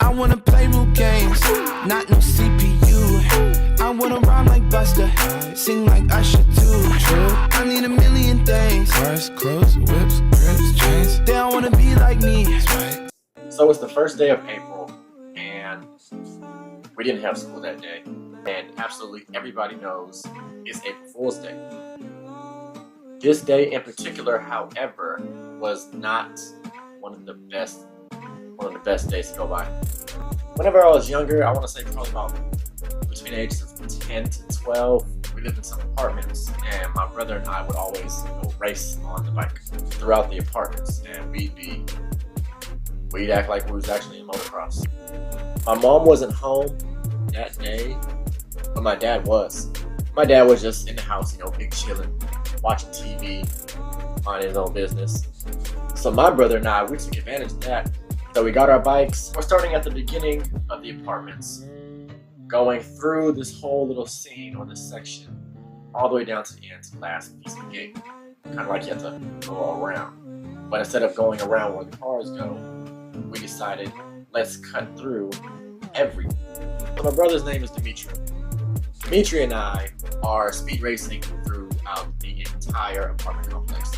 I wanna play real games, not no CPU. I wanna rhyme like Buster, sing like Usher too. I need a million things. Cars, clothes, whips, grips, chains. They all wanna be like me. So it's the first day of April, and we didn't have school that day. And absolutely everybody knows it's April Fool's Day. This day in particular, however, was not one of the best days to go by. Whenever I was younger, I want to say probably about between the ages of 10 to 12, we lived in some apartments, and my brother and I would always race on the bike throughout the apartments, and we'd act like we was actually in motocross. My mom wasn't home that day, but my dad was. My dad was just in the house, big chilling, watching TV, minding his own business. So my brother and I, we took advantage of that. So we got our bikes. We're starting at the beginning of the apartments, going through this whole little scene or this section, all the way down to the end, to the last piece of the gate. Kind of like you have to go all around. But instead of going around where the cars go, we decided, let's cut through everything. So my brother's name is Dimitri. Dimitri and I are speed racing throughout the entire apartment complex.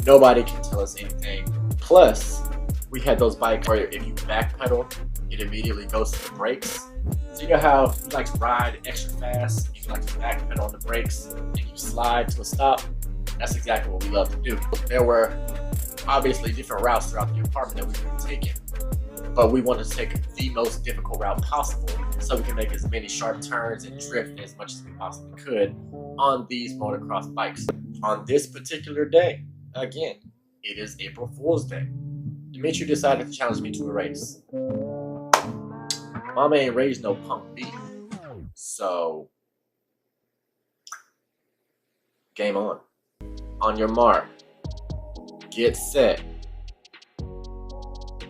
Nobody can tell us anything. Plus, we had those bikes where if you backpedal, it immediately goes to the brakes. So you know how you like to ride extra fast, and you like to backpedal on the brakes, and you slide to a stop? That's exactly what we love to do. There were obviously different routes throughout the apartment that we could have taken, but we wanted to take the most difficult route possible so we can make as many sharp turns and drift as much as we possibly could on these motocross bikes. On this particular day, again, it is April Fool's Day. Dimitri decided to challenge me to a race. Mama ain't raised no punk beat, so game on. On your mark, get set,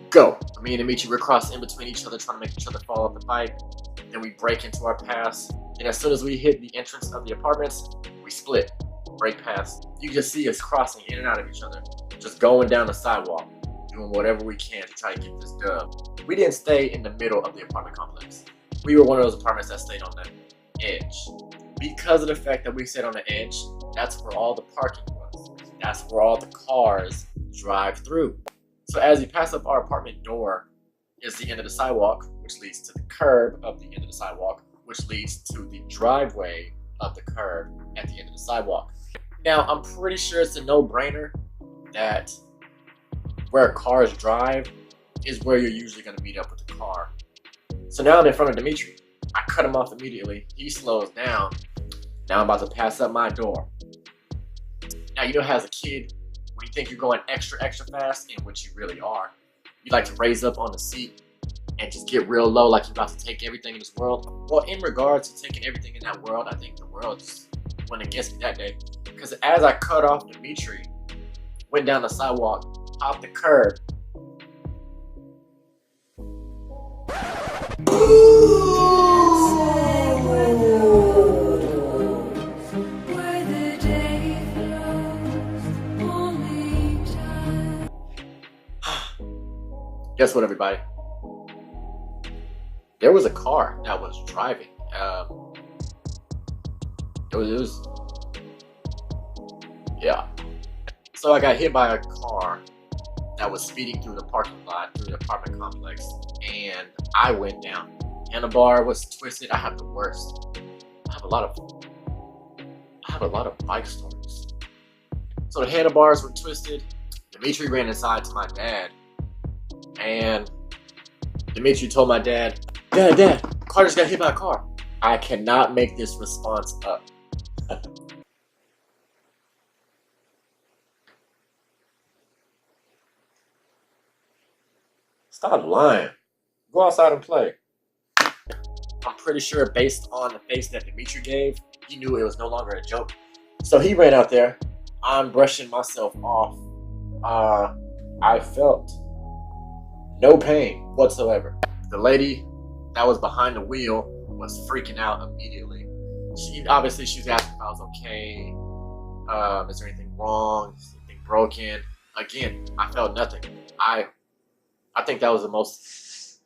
go. Me and Dimitri were crossing in between each other, trying to make each other fall off the bike. Then we break into our pass, and as soon as we hit the entrance of the apartments, we split, break past. You just see us crossing in and out of each other, just going down the sidewalk, doing whatever we can to try to get this dub. We didn't stay in the middle of the apartment complex. We were one of those apartments that stayed on the edge. Because of the fact that we stayed on the edge, that's where all the parking was. That's where all the cars drive through. So as you pass up our apartment door is the end of the sidewalk, which leads to the curb of the end of the sidewalk, which leads to the driveway of the curb at the end of the sidewalk. Now, I'm pretty sure it's a no-brainer that where cars drive is where you're usually going to meet up with the car. So now I'm in front of Dimitri. I cut him off immediately. He slows down. Now I'm about to pass up my door. Now, as a kid, when you think you're going extra fast, and which you really are, you like to raise up on the seat and just get real low like you're about to take everything in this world. Well, in regards to taking everything in that world, I think the world just went against me that day. Because as I cut off Dimitri, went down the sidewalk, off the curb. Guess what, everybody? There was a car that was driving. Yeah. So I got hit by a car that was speeding through the parking lot, through the apartment complex, and I went down. Handlebar was twisted. I have the worst. I have a lot of bike stories. So the handlebars were twisted. Dimitri ran inside to my dad, and Dimitri told my dad, Dad, car just got hit by a car. I cannot make this response up. Stop lying. Go outside and play. I'm pretty sure based on the face that Dimitri gave, he knew it was no longer a joke. So he ran out there. I'm brushing myself off. I felt no pain whatsoever. The lady that was behind the wheel was freaking out immediately. She was asking if I was okay. Is there anything wrong? Is anything broken? Again, I felt nothing. I think that was the most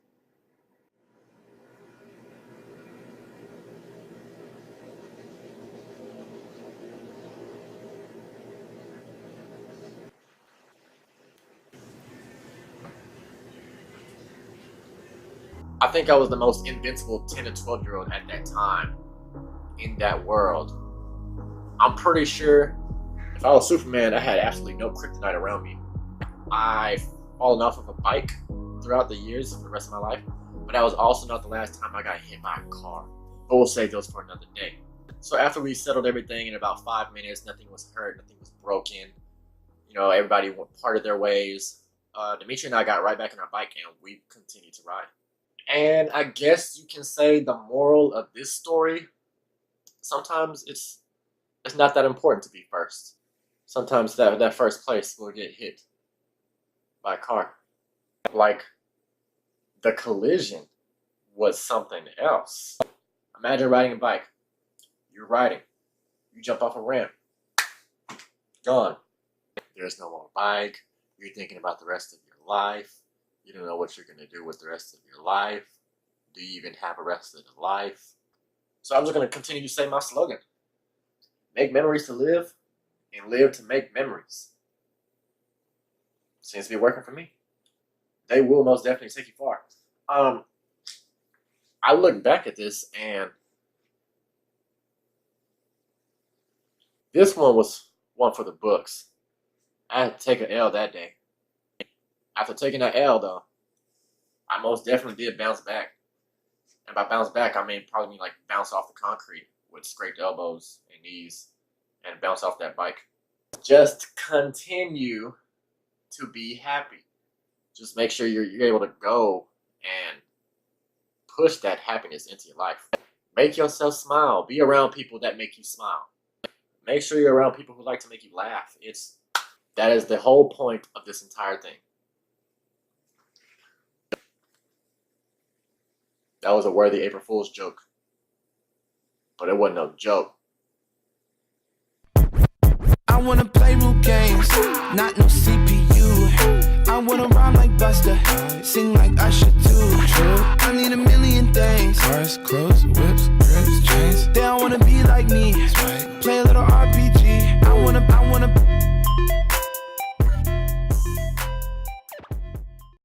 I think I was the most invincible 10 to 12-year-old at that time in that world. I'm pretty sure if I was Superman, I had absolutely no kryptonite around me. I've fallen off of a bike throughout the years for the rest of my life, but that was also not the last time I got hit by a car. But we'll save those for another day. So after we settled everything in about 5 minutes, nothing was hurt, nothing was broken. You know, everybody parted their ways. Dimitri and I got right back on our bike and we continued to ride. And I guess you can say the moral of this story, sometimes it's not that important to be first. Sometimes that first place will get hit by a car. Like, the collision was something else. Imagine riding a bike. You're riding. You jump off a ramp. Gone. There's no more bike. You're thinking about the rest of your life. You don't know what you're going to do with the rest of your life. Do you even have a rest of the life? So I'm just going to continue to say my slogan. Make memories to live, and live to make memories. Seems to be working for me. They will most definitely take you far. I look back at this, and this one was one for the books. I had to take an L that day. After taking that L, though, I most definitely did bounce back. And by bounce back, I mean probably like bounce off the concrete with scraped elbows and knees and bounce off that bike. Just continue to be happy. Just make sure you're able to go and push that happiness into your life. Make yourself smile. Be around people that make you smile. Make sure you're around people who like to make you laugh. That is the whole point of this entire thing. That was a worthy April Fool's joke. But it wasn't no joke. I wanna play real games, not no CPU. I wanna rhyme like Buster, sing like Usher too. True. I need a million things. Cars, clothes, whips, grips, chains. They all wanna be like me.